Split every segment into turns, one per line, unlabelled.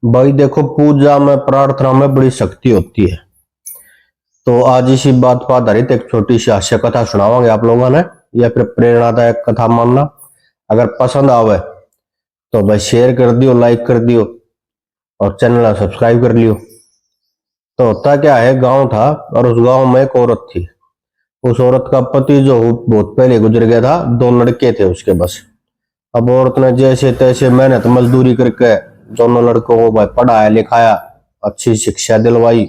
भाई देखो, पूजा में प्रार्थना में बड़ी शक्ति होती है। तो आज इसी बात पर आधारित एक छोटी सी हास्य कथा सुनावांगे आप लोगों ने, या फिर प्रेरणादायक कथा मानना। अगर पसंद आवे तो भाई शेयर कर दियो, लाइक कर दियो और चैनल सब्सक्राइब कर लियो। तो होता क्या है, गांव था और उस गांव में एक औरत थी। उस औरत का पति जो बहुत पहले गुजर गया था, दो लड़के थे उसके बस। अब औरत ने जैसे तैसे मेहनत मजदूरी करके दोनों लड़कों को भाई पढ़ाया लिखाया, अच्छी शिक्षा दिलवाई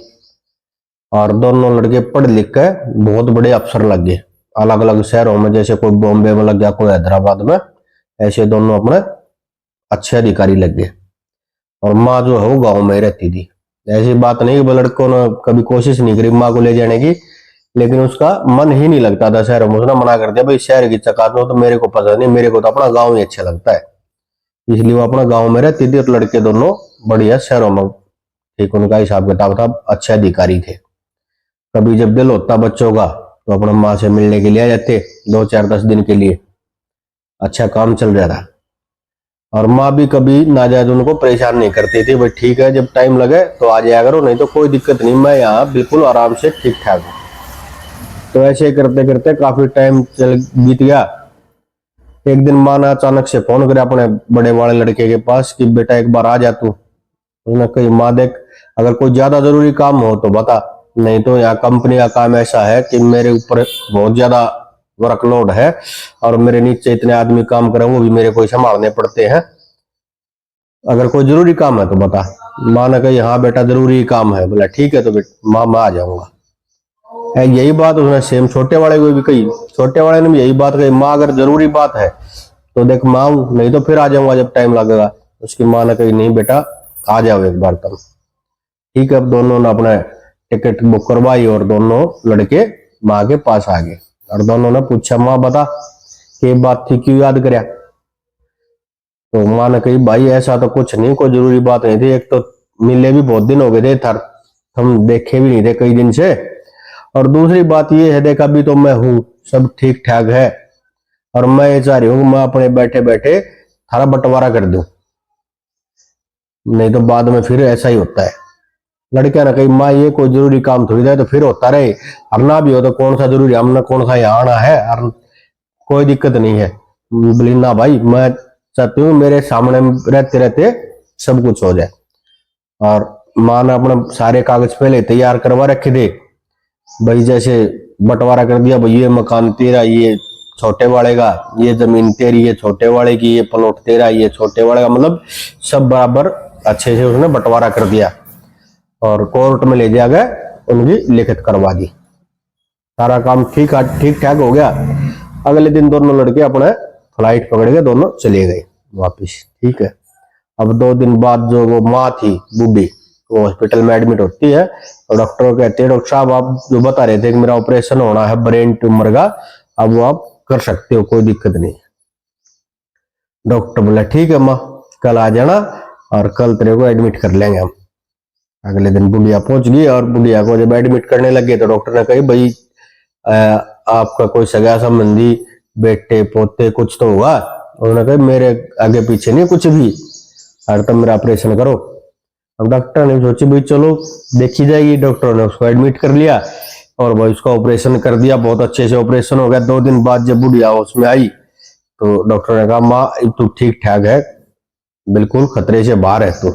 और दोनों लड़के पढ़ लिख के बहुत बड़े अफसर लग गए अलग अलग शहरों में। जैसे कोई बॉम्बे में लग गया, कोई हैदराबाद में, ऐसे दोनों अपने अच्छे अधिकारी लग गए। और माँ जो है वो गाँव में रहती थी। ऐसी बात नहीं कि लड़कों ने कभी कोशिश नहीं करी माँ को ले जाने की, लेकिन उसका मन ही नहीं लगता था शहरों में। उसने मना कर दिया, भाई शहर की चकाचौंध तो मेरे को पसंद नहीं, मेरे को तो अपना गाँव ही अच्छा लगता है। इसलिए वो अपना गाँव में रहती थी और लड़के दोनों बढ़िया शहरों में, ठीक उनका हिसाब किताब था, अच्छे अधिकारी थे। कभी जब दिल होता बच्चों का तो अपना माँ से मिलने के लिए आ जाते, 2-4-10 दिन के लिए। अच्छा काम चल रहा था और माँ भी कभी नाजायज उनको परेशान नहीं करती थी। भाई ठीक है, जब टाइम लगे तो आ जाया करो, नहीं तो कोई दिक्कत नहीं, मैं यहाँ बिल्कुल आराम से ठीक ठाक हूँ। तो ऐसे करते करते काफी टाइम चल बीत गया। एक दिन माँ ने अचानक से फोन किया अपने बड़े वाले लड़के के पास कि बेटा एक बार आ जा तू। उसने कही, माँ देख, अगर कोई ज्यादा जरूरी काम हो तो बता, नहीं तो यहाँ कंपनी का काम ऐसा है कि मेरे ऊपर बहुत ज्यादा वर्कलोड है और मेरे नीचे इतने आदमी काम करे, वो भी मेरे को संभालने पड़ते हैं। अगर कोई जरूरी काम है तो बता। माँ ने कही, हाँ बेटा जरूरी काम है। बोला ठीक है, तो बेटा माँ मैं आ जाऊंगा। यही बात उसने सेम छोटे वाले को भी कही। छोटे वाले ने भी यही बात कही, माँ अगर जरूरी बात है तो देख माँ हूं, नहीं तो फिर आ जाऊंगा जब टाइम लगेगा। उसकी माँ ने कही, नहीं बेटा आ जाओ एक बार तुम। ठीक है, अब दोनों ने अपने टिकट बुक करवाई और दोनों लड़के माँ के पास आ गए। और दोनों ने पूछा, माँ बता कि बात थी, क्यों याद करया? तो माँ ने कही, भाई ऐसा तो कुछ नहीं, कोई जरूरी बात नहीं थी। एक तो मिले भी बहुत दिन हो गए थे, थर हम देखे भी नहीं थे कई दिन से। और दूसरी बात ये है, देख अभी तो मैं हूं, सब ठीक ठाक है और मैं ये चाह रही हूँ कि मैं अपने बैठे बैठे थारा बंटवारा कर दूं, नहीं तो बाद में फिर ऐसा ही होता है। लड़कियां ने कही, माँ ये कोई जरूरी काम थोड़ी है, तो फिर होता रहे, और ना भी हो तो कौन सा जरूरी, हमने कौन सा यहाँ आना है, और कोई दिक्कत नहीं है। बोली, ना भाई मैं चाहती हूँ मेरे सामने रहते रहते सब कुछ हो जाए। और माँ ने अपने सारे कागज पहले तैयार करवा रखे थे। भाई जैसे बंटवारा कर दिया, भाई ये मकान तेरा, ये छोटे वाले का, ये जमीन तेरी, ये छोटे वाले की, ये प्लॉट तेरा, ये छोटे वाले का, मतलब सब बराबर अच्छे से उसने बंटवारा कर दिया। और कोर्ट में ले जाकर उनकी लिखित करवा दी। सारा काम ठीक ठाक हो गया। अगले दिन दोनों लड़के अपने फ्लाइट पकड़ के दोनों चले गए वापिस। ठीक है, अब 2 दिन बाद जो वो माँ थी बूढ़ी, वो हॉस्पिटल में एडमिट होती है और डॉक्टर कहते हैं, डॉक्टर साहब आप जो बता रहे थे कि मेरा ऑपरेशन होना है ब्रेन ट्यूमर का, अब वो आप कर सकते हो, कोई दिक्कत नहीं। डॉक्टर बोला ठीक है माँ, कल आ जाना और कल तेरे को एडमिट कर लेंगे हम। अगले दिन बुढ़िया पहुंच गई और बुढ़िया को जब एडमिट करने लगे तो डॉक्टर ने कही, भाई आपका कोई सगा संबंधी, बेटे पोते कुछ तो होगा। उन्होंने कहा, मेरे आगे पीछे नहीं कुछ भी, और तुम मेरा ऑपरेशन करो। अब डॉक्टर ने सोची, भाई चलो देखी जाएगी। डॉक्टर ने उसको एडमिट कर लिया और भाई उसका ऑपरेशन कर दिया, बहुत अच्छे से ऑपरेशन हो गया। 2 दिन बाद जब बुढ़िया उसमें आई तो डॉक्टर ने कहा, माँ तू ठीक ठाक है, बिल्कुल खतरे से बाहर है तू।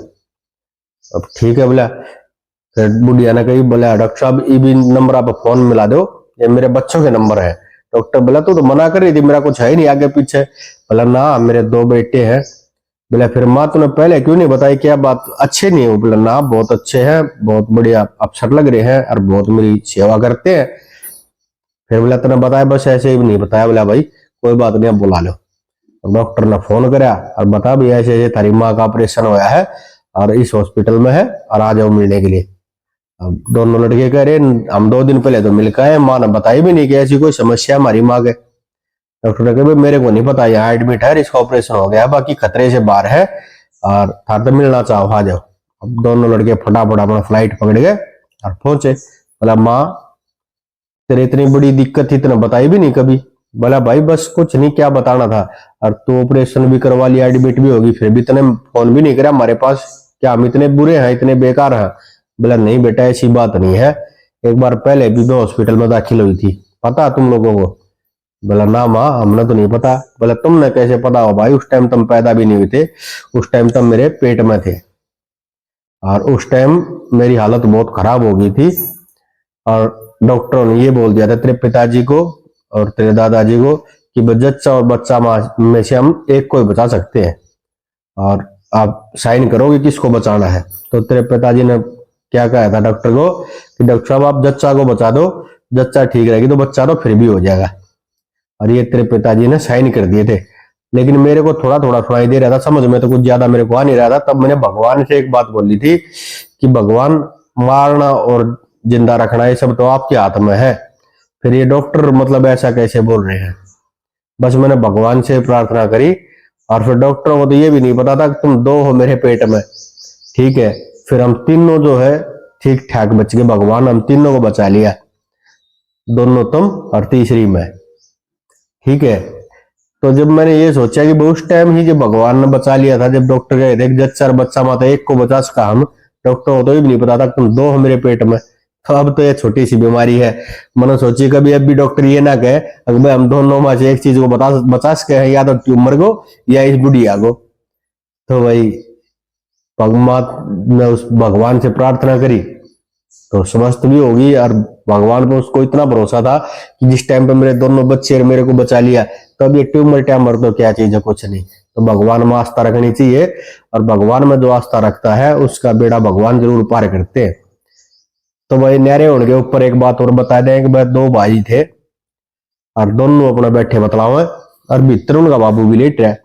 अब ठीक है बोला। फिर बुढ़िया ने कही, बोला डॉक्टर साहब ये भी नंबर आप फोन मिला दो, ये मेरे बच्चों के नंबर है। डॉक्टर बोला, तू तो मना कर रही थी, मेरा कुछ है ही नहीं आगे पीछे। बोला ना, मेरे 2 बेटे हैं। बोला फिर माँ तूने पहले क्यों नहीं बताई, क्या बात अच्छे नहीं हो? बोला ना, बहुत अच्छे हैं, बहुत बढ़िया अफसर लग रहे हैं और बहुत मेरी सेवा करते हैं। फिर बोला तूने बताया बस ऐसे ही नहीं बताया। बोला भाई कोई बात नहीं, अब बुला लो। डॉक्टर ने फोन कराया और बता भी ऐसे ऐसे थारी माँ का ऑपरेशन हुआ है और इस हॉस्पिटल में है और आ जाओ मिलने के लिए। अब दोनों लड़के कह रहे, हम 2 दिन पहले तो मिल गए, माँ ने बताई भी नहीं कि ऐसी कोई समस्या हमारी माँ के। डॉक्टर ने कहा, मेरे को नहीं पता, यहाँ एडमिट है, इसका ऑपरेशन हो गया, बाकी खतरे से बाहर है और था तो मिलना चाहो आ जाओ। अब दोनों लड़के फटाफट अपना फ्लाइट पकड़ गए और पहुंचे। बोला माँ तेरे इतनी बड़ी दिक्कत थी, इतना बताई भी नहीं कभी। बोला भाई बस कुछ नहीं, क्या बताना था, और तू ऑपरेशन भी करवा लिया, एडमिट भी होगी, फिर भी तूने फोन भी नहीं करा हमारे पास, क्या हम इतने बुरे हैं, इतने बेकार हैं? बोला नहीं बेटा, ऐसी बात नहीं है, एक बार पहले भी मैं हॉस्पिटल में दाखिल हुई थी, पता तुम लोगों को? बोला ना माँ, हमने तो नहीं पता। बोला तुमने कैसे पता हो भाई, उस टाइम तुम पैदा भी नहीं हुए थे, उस टाइम तुम मेरे पेट में थे, और उस टाइम मेरी हालत बहुत खराब हो गई थी, और डॉक्टरों ने ये बोल दिया था तेरे पिताजी को और तेरे दादाजी को कि जच्चा और बच्चा में से हम एक को ही बचा सकते हैं, और आप साइन करो कि किसको बचाना है। तो तेरे पिताजी ने क्या कहा था डॉक्टर को कि डॉक्टर साहब आप जच्चा को बचा दो, जच्चा ठीक रहेगी तो बच्चा तो फिर भी हो जाएगा। और ये तेरे पिताजी ने साइन कर दिए थे। लेकिन मेरे को थोड़ा थोड़ा सुनाई दे रहा था, समझ में तो कुछ ज्यादा मेरे को आ नहीं रहा था। तब मैंने भगवान से एक बात बोली थी कि भगवान, मारना और जिंदा रखना ये सब तो आपके हाथ में है, फिर ये डॉक्टर मतलब ऐसा कैसे बोल रहे हैं? बस मैंने भगवान से प्रार्थना करी, और फिर डॉक्टरों को तो ये भी नहीं पता था कि तुम दो हो मेरे पेट में, ठीक है। फिर हम तीनों जो है ठीक ठाक बच गए, भगवान हम तीनों को बचा लिया, दोनों तुम और तीसरी मैं, ठीक है। तो जब मैंने ये सोचा कि उस टाइम ही जब भगवान ने बचा लिया था, जब डॉक्टर कहे थे जच्चा बच्चा माता एक को बचा सका हम, डॉक्टर को तो ये भी नहीं पता था कि तुम दो हो मेरे पेट में। तो अब तो ये छोटी सी बीमारी है, मैंने सोची कभी अब भी डॉक्टर ये ना कहे अगर भाई हम दोनों में से एक चीज को बचा सके हैं, या तो ट्यूमर को या इस बुढ़िया को। तो भाई ने उस भगवान से प्रार्थना करी तो समस्त भी होगी, और भगवान को उसको इतना भरोसा था कि जिस टाइम पे मेरे दोनों बच्चे मेरे को बचा लिया, तो अब ये ट्यूमर टैमर तो क्या चीज है, कुछ नहीं। तो भगवान में आस्था रखनी चाहिए, और भगवान में जो आस्था रखता है उसका बेड़ा भगवान जरूर पार करते हैं। तो भाई न्यारे होने के ऊपर एक बात और बता दें कि भाई दो भाई थे, और दोनों अपना बैठे बतलाओ, और भीतर उनका बाबू भी लेट रहा है।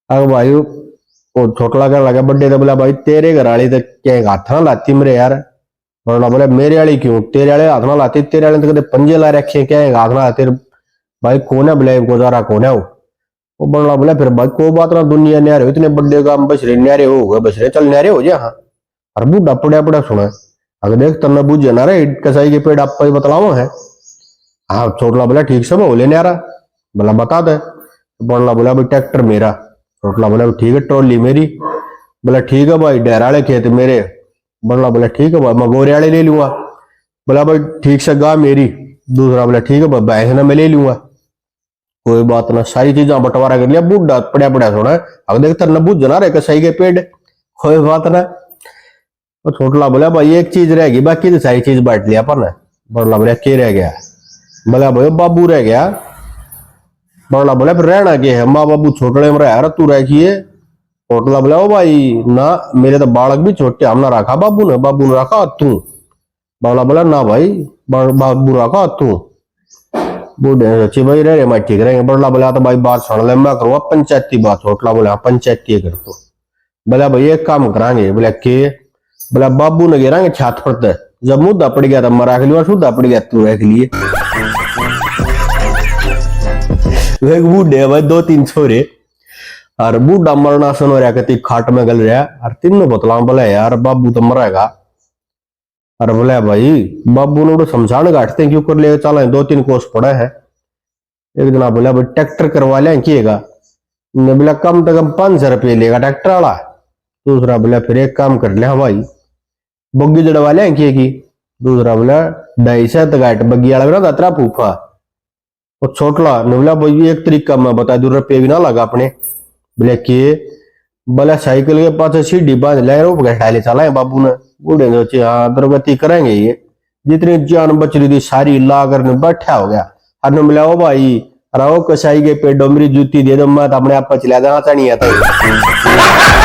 अब भाई वो छोटला कर लगा बड्डे, तो बोला भाई तेरे घर वाली तो क्या हाथ ना लाती मेरे यार। बोला बोले मेरे वाली क्यों, तेरे वाले हाथ ना लाती, तेरे वाले तो कदे पंजे ला रखे क्या हाथ ना लाते। भाई कौन है बोले, गुजारा कौन है वो बोलना बोला फिर भाई कोई बात ना, दुनिया न्यारे हो इतने बड्डे का बस रहे, न्यारे हो गए बस रहे, चल न्यारे हो जा। हाँ और बूढ़ा पड़ा पड़ा सुना, अगर देख तन्ना बुझे ना रे कसाई के पेड़ आप बतलाओ है। हाँ छोटला बोला ठीक से बोले न्यारा, बोला बता दे। बोलना बोला भाई ट्रैक्टर मेरा। छोटला बोला ठीक है ट्रॉली मेरी। बोला ठीक है भाई डेराले खेत मेरे। बोलना बोला ठीक है भाई मैं गोरे वाले ले लूंगा। बोला भाई ठीक से गा मेरी। दूसरा बोला ठीक है भाई भैंस ना मैं ले लूंगा। कोई बात ना, सारी चीजा बंटवारा कर लिया, बूढ़ा पड़ा पड़ा सोना अगर देख तन्ना बुझ ना रे कसाई के पेड़, कोई बात ना। तो छोटला बोला भाई एक चीज रहेगी, बाकी तो सारी चीज बांट लिया अपन। बड़ला बोला के रह गया? बोला भाई बाबू रह गया। बड़ला बोला फिर रहना के है, माँ बाबू छोटड़े में रह तू रखिए। छोटला बोला ओ भाई ना, मेरे तो बालक भी छोटे, हमने रखा बाबू ने रखा तू। बड़ला बोला ना भाई बाबू रखा तू। बूढ़े सोची भाई रहे मैं ठीक रहेंगे। बड़ला बोला तो भाई बात सुन ले, मैं करूँगा पंचायती बात। छोटला बोला पंचायती कर तू। बोला भाई एक काम करांगे। बोला के? बोला बाबू ने गिरांगे छात पर, जब मुद्दा पड़ गया तब मैं रख लिया, सुधा पड़ गया तू रख लिए। बूढ़े भाई दो तीन छोरे, और बूढ़ा मरना सन हो रहा, कहती खाट में गल रहा, और तीनों बतला बोला यार बाबू तो मरेगा। और बोला भाई बाबू ने तो शमशान घाटते क्यों कर ले, चला दो तीन कोस पड़ा है। एक जना बोला भाई ट्रैक्टर करवा लिया किएगा। बोला कम से कम 500 रुपये लेगा ट्रैक्टर वाला। दूसरा बोला फिर एक काम कर लिया भाई बग्गी जड़वा लिया की। दूसरा बोला 250 तक बग्गी वाला ना तेरा फूफा। और छोटला ने बोला भाई एक तरीका मैं बता दूं, रुपये भी ना लगा अपने। बोले के? बोला साइकिल के पास सीढ़ी बांध ले घटाले चला बाबू ने। बूढ़े ने सोचे हाँ दुर्गति करेंगे ये, जितनी जान बच रही थी सारी ला कर बैठा हो गया। हर मिला ओ भाई अरे कसाई के पेट डोमरी जूती दे दो, मैं अपने आप पर चला जाना चाहिए था।